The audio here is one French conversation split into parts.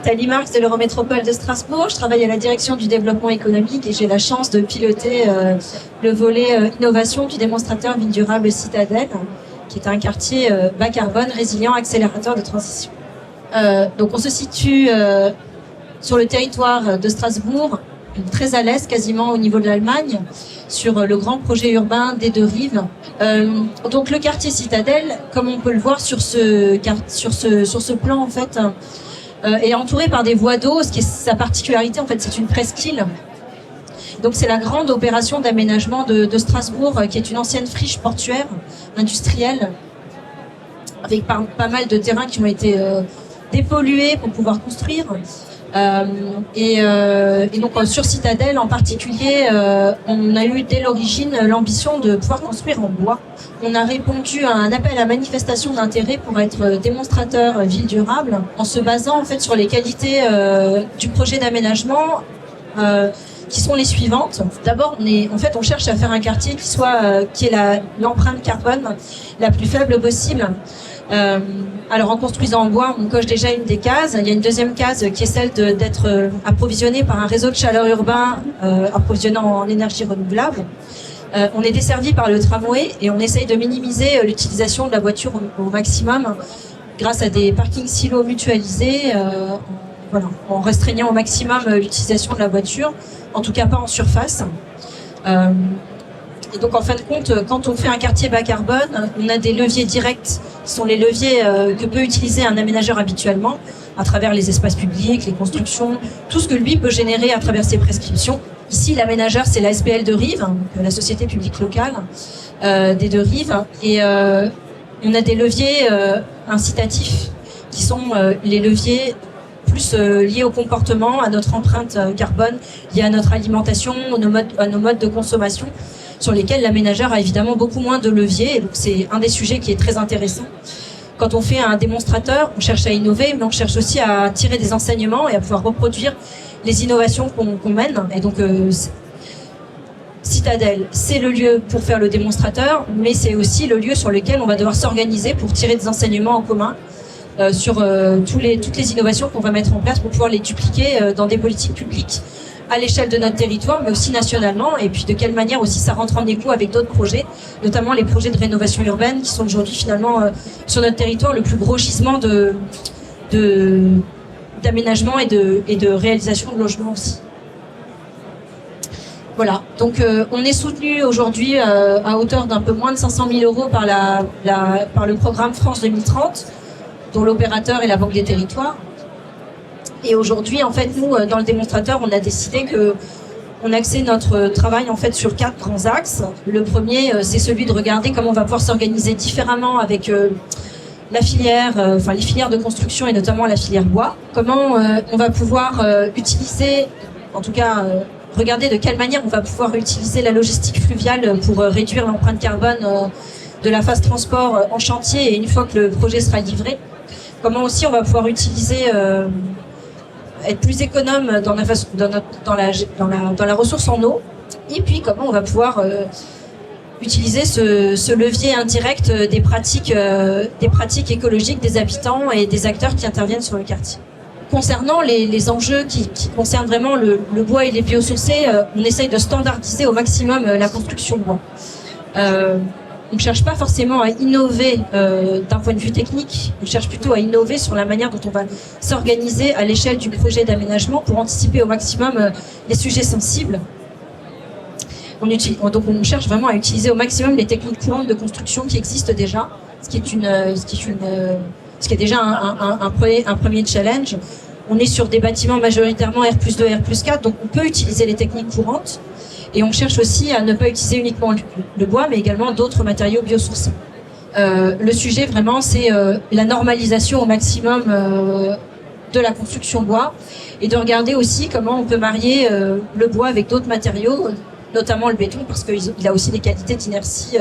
Thalie Marx de l'Eurométropole de Strasbourg. Je travaille à la direction du développement économique et j'ai la chance de piloter le volet innovation du démonstrateur Ville Durable Citadelle, qui est un quartier bas carbone, résilient, accélérateur de transition. Donc on se situe sur le territoire de Strasbourg, très à l'est, quasiment au niveau de l'Allemagne, sur le grand projet urbain des Deux Rives. Donc le quartier Citadelle, comme on peut le voir sur ce plan en fait, est entouré par des voies d'eau. Ce qui est sa particularité, en fait, c'est une presqu'île. Donc c'est la grande opération d'aménagement de Strasbourg, qui est une ancienne friche portuaire industrielle, avec pas mal de terrains qui ont été dépollués pour pouvoir construire. Et donc sur Citadelle en particulier, on a eu dès l'origine l'ambition de pouvoir construire en bois. On a répondu à un appel à manifestation d'intérêt pour être démonstrateur ville durable, en se basant en fait sur les qualités du projet d'aménagement, qui sont les suivantes. D'abord, on cherche à faire un quartier qui ait l'empreinte carbone la plus faible possible. Alors en construisant en bois, on coche déjà une des cases. Il y a une deuxième case qui est celle d'être approvisionné par un réseau de chaleur urbain approvisionnant en énergie renouvelable. On est desservi par le tramway et on essaye de minimiser l'utilisation de la voiture au maximum grâce à des parkings silos mutualisés, en restreignant au maximum l'utilisation de la voiture, en tout cas pas en surface. Et donc en fin de compte, quand on fait un quartier bas carbone, on a des leviers directs qui sont les leviers que peut utiliser un aménageur habituellement à travers les espaces publics, les constructions, tout ce que lui peut générer à travers ses prescriptions. Ici, l'aménageur, c'est la SPL Deux Rives, donc la société publique locale des Deux Rives. Et on a des leviers incitatifs qui sont les leviers plus liés au comportement, à notre empreinte carbone, liés à notre alimentation, à nos modes de consommation, sur lesquels l'aménageur a évidemment beaucoup moins de leviers. Et donc c'est un des sujets qui est très intéressant. Quand on fait un démonstrateur, on cherche à innover, mais on cherche aussi à tirer des enseignements et à pouvoir reproduire les innovations qu'on mène. Et donc Citadelle, c'est le lieu pour faire le démonstrateur, mais c'est aussi le lieu sur lequel on va devoir s'organiser pour tirer des enseignements en commun sur toutes les innovations qu'on va mettre en place pour pouvoir les dupliquer dans des politiques publiques à l'échelle de notre territoire, mais aussi nationalement, et puis de quelle manière aussi ça rentre en écho avec d'autres projets, notamment les projets de rénovation urbaine, qui sont aujourd'hui finalement sur notre territoire le plus gros gisement d'aménagement et de réalisation de logements aussi. Voilà, donc on est soutenu aujourd'hui à hauteur d'un peu moins de 500 000 € par le programme France 2030, dont l'opérateur est la Banque des Territoires. Et aujourd'hui, en fait, nous, dans le démonstrateur, on a décidé qu'on axait notre travail en fait sur 4 grands axes. Le premier, c'est celui de regarder comment on va pouvoir s'organiser différemment avec la filière, les filières de construction et notamment la filière bois. Comment on va pouvoir utiliser, en tout cas, regarder de quelle manière on va pouvoir utiliser la logistique fluviale pour réduire l'empreinte carbone de la phase transport en chantier et une fois que le projet sera livré. Comment aussi on va pouvoir utiliser être plus économe dans la ressource en eau, et puis comment on va pouvoir utiliser ce levier indirect des pratiques écologiques des habitants et des acteurs qui interviennent sur le quartier. Concernant les enjeux qui concernent vraiment le bois et les biosourcés, on essaye de standardiser au maximum la construction bois. On ne cherche pas forcément à innover d'un point de vue technique, on cherche plutôt à innover sur la manière dont on va s'organiser à l'échelle du projet d'aménagement pour anticiper au maximum les sujets sensibles. Donc on cherche vraiment à utiliser au maximum les techniques courantes de construction qui existent déjà, ce qui est déjà un premier challenge. On est sur des bâtiments majoritairement R+2, R+4, donc on peut utiliser les techniques courantes. Et on cherche aussi à ne pas utiliser uniquement le bois, mais également d'autres matériaux biosourcés. Le sujet, vraiment, c'est la normalisation au maximum de la construction bois et de regarder aussi comment on peut marier le bois avec d'autres matériaux, notamment le béton, parce qu'il a aussi des qualités d'inertie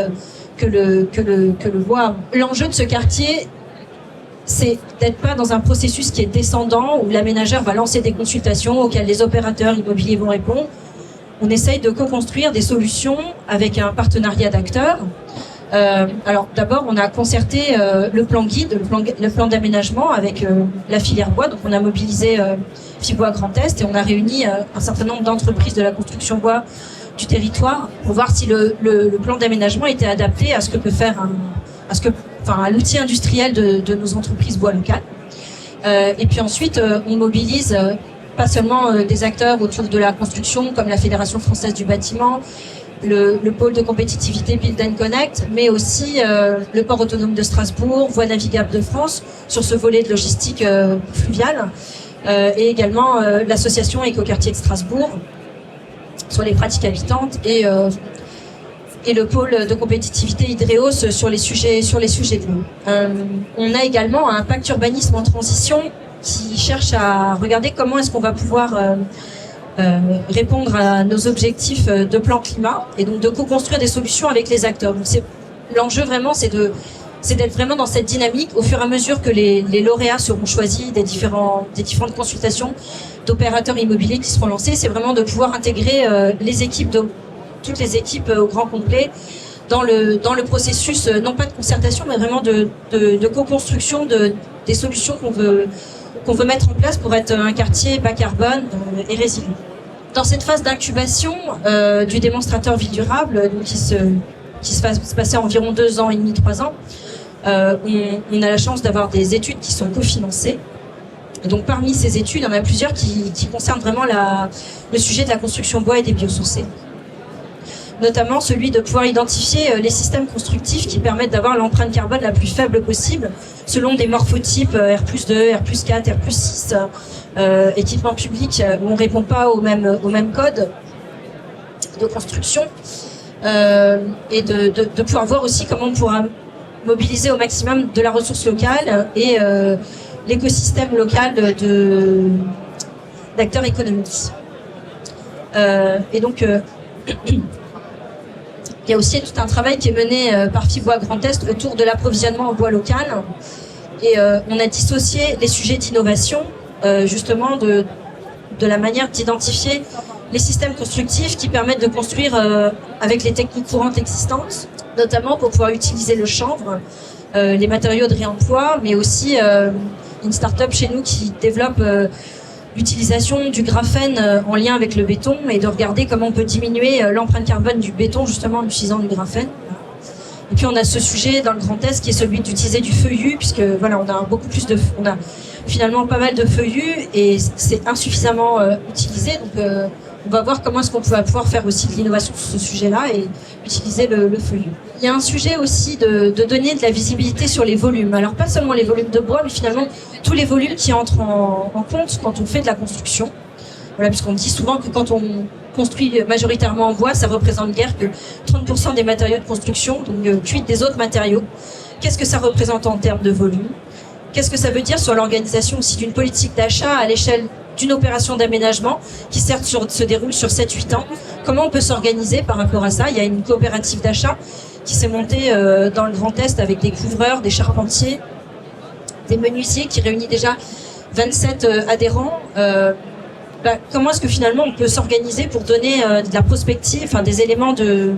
que le bois. L'enjeu de ce quartier, c'est d'être pas dans un processus qui est descendant, où l'aménageur va lancer des consultations auxquelles les opérateurs immobiliers vont répondre. On essaye de co-construire des solutions avec un partenariat d'acteurs Alors d'abord, on a concerté le plan guide, le plan d'aménagement avec la filière bois. Donc on a mobilisé Fibois Grand Est et on a réuni un certain nombre d'entreprises de la construction bois du territoire pour voir si le plan d'aménagement était adapté à ce que peut faire à l'outil industriel de nos entreprises bois locales. Et puis ensuite, on mobilise pas seulement des acteurs autour de la construction comme la Fédération française du bâtiment, le pôle de compétitivité Build and Connect, mais aussi le port autonome de Strasbourg, Voies navigables de France, sur ce volet de logistique fluviale, et également l'association Écoquartier de Strasbourg, sur les pratiques habitantes, et le pôle de compétitivité Hydréos sur les sujets de l'eau. On a également un pacte urbanisme en transition qui cherche à regarder comment est-ce qu'on va pouvoir répondre à nos objectifs de plan climat et donc de co-construire des solutions avec les acteurs. Donc l'enjeu vraiment, c'est d'être vraiment dans cette dynamique au fur et à mesure que les lauréats seront choisis des différentes consultations d'opérateurs immobiliers qui seront lancés. C'est vraiment de pouvoir intégrer toutes les équipes au grand complet dans le processus, non pas de concertation, mais vraiment de co-construction des solutions qu'on veut mettre en place pour être un quartier bas carbone et résilient. Dans cette phase d'incubation du démonstrateur Ville Durable, donc qui se passait environ 2 ans et demi, 3 ans, on a la chance d'avoir des études qui sont cofinancées. Et donc parmi ces études, il y en a plusieurs qui concernent vraiment le sujet de la construction bois et des biosourcés. Notamment celui de pouvoir identifier les systèmes constructifs qui permettent d'avoir l'empreinte carbone la plus faible possible selon des morphotypes R+2, R+4, R+6, équipements publics où on ne répond pas au même code de construction, et de pouvoir voir aussi comment on pourra mobiliser au maximum de la ressource locale et l'écosystème local d'acteurs économiques. Et donc il y a aussi tout un travail qui est mené par Fibois Grand Est autour de l'approvisionnement en bois local. Et on a dissocié les sujets d'innovation, justement, de la manière d'identifier les systèmes constructifs qui permettent de construire avec les techniques courantes existantes, notamment pour pouvoir utiliser le chanvre, les matériaux de réemploi, mais aussi une start-up chez nous qui développe l'utilisation du graphène en lien avec le béton et de regarder comment on peut diminuer l'empreinte carbone du béton justement en utilisant du graphène. Et puis on a ce sujet dans le Grand Est qui est celui d'utiliser du feuillu, puisque voilà, on a finalement pas mal de feuillus et c'est insuffisamment utilisé. Donc on va voir comment est-ce qu'on va pouvoir faire aussi de l'innovation sur ce sujet-là et utiliser le feuillu. Il y a un sujet aussi de donner de la visibilité sur les volumes. Alors pas seulement les volumes de bois, mais finalement tous les volumes qui entrent en compte quand on fait de la construction. Voilà, puisqu'on dit souvent que quand on construit majoritairement en bois, ça représente guère que 30% des matériaux de construction, donc cuite des autres matériaux. Qu'est-ce que ça représente en termes de volume? Qu'est-ce que ça veut dire sur l'organisation aussi d'une politique d'achat à l'échelle d'une opération d'aménagement qui certes se déroule sur 7-8 ans? Comment on peut s'organiser par rapport à ça? Il y a une coopérative d'achat qui s'est montée dans le Grand Est avec des couvreurs, des charpentiers, des menuisiers qui réunit déjà 27 adhérents. Comment est-ce que finalement on peut s'organiser pour donner de la prospective, enfin des éléments de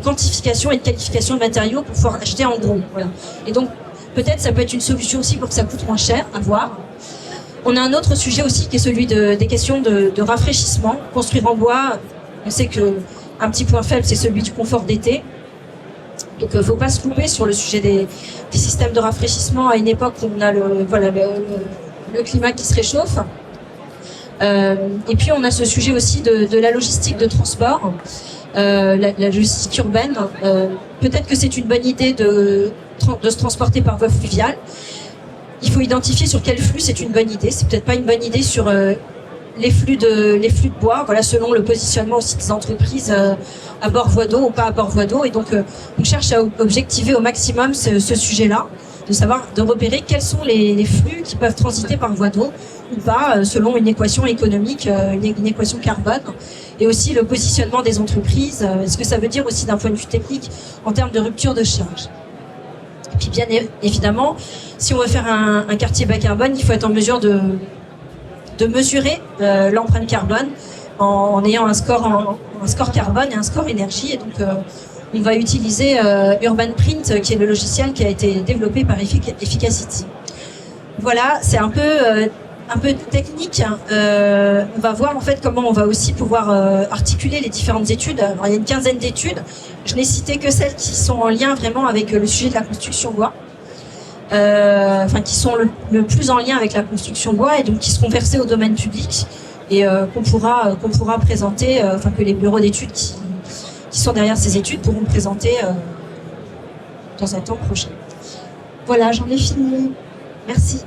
quantification et de qualification de matériaux pour pouvoir acheter en gros. Voilà. Et donc peut-être ça peut être une solution aussi pour que ça coûte moins cher à voir. On a un autre sujet aussi qui est celui des questions de rafraîchissement. Construire en bois, on sait que un petit point faible c'est celui du confort d'été. Donc il ne faut pas se louper sur le sujet des systèmes de rafraîchissement à une époque où on a le climat qui se réchauffe. Et puis on a ce sujet aussi de la logistique de transport, la logistique urbaine. Peut-être que c'est une bonne idée de se transporter par voie fluviale. Il faut identifier sur quel flux c'est une bonne idée. C'est peut-être pas une bonne idée sur les flux de bois, voilà, selon le positionnement aussi des entreprises à bord voie d'eau ou pas à bord voie d'eau. Et donc on cherche à objectiver au maximum ce sujet-là, de repérer quels sont les flux qui peuvent transiter par voie d'eau ou pas, selon une équation économique, une équation carbone, et aussi le positionnement des entreprises, ce que ça veut dire aussi d'un point de vue technique en termes de rupture de charge. Et puis bien évidemment, si on veut faire un quartier bas carbone, il faut être en mesure de mesurer l'empreinte carbone en ayant un score carbone et un score énergie. Et donc on va utiliser Urban Print, qui est le logiciel qui a été développé par Efficacity. Voilà, c'est un peu technique. On va voir en fait comment on va aussi pouvoir articuler les différentes études. Alors, il y a une quinzaine d'études. Je n'ai cité que celles qui sont en lien vraiment avec le sujet de la construction bois. Qui sont le plus en lien avec la construction bois et donc qui seront versées au domaine public et qu'on pourra présenter, que les bureaux d'études qui sont derrière ces études pourront présenter dans un temps prochain. Voilà, j'en ai fini. Merci.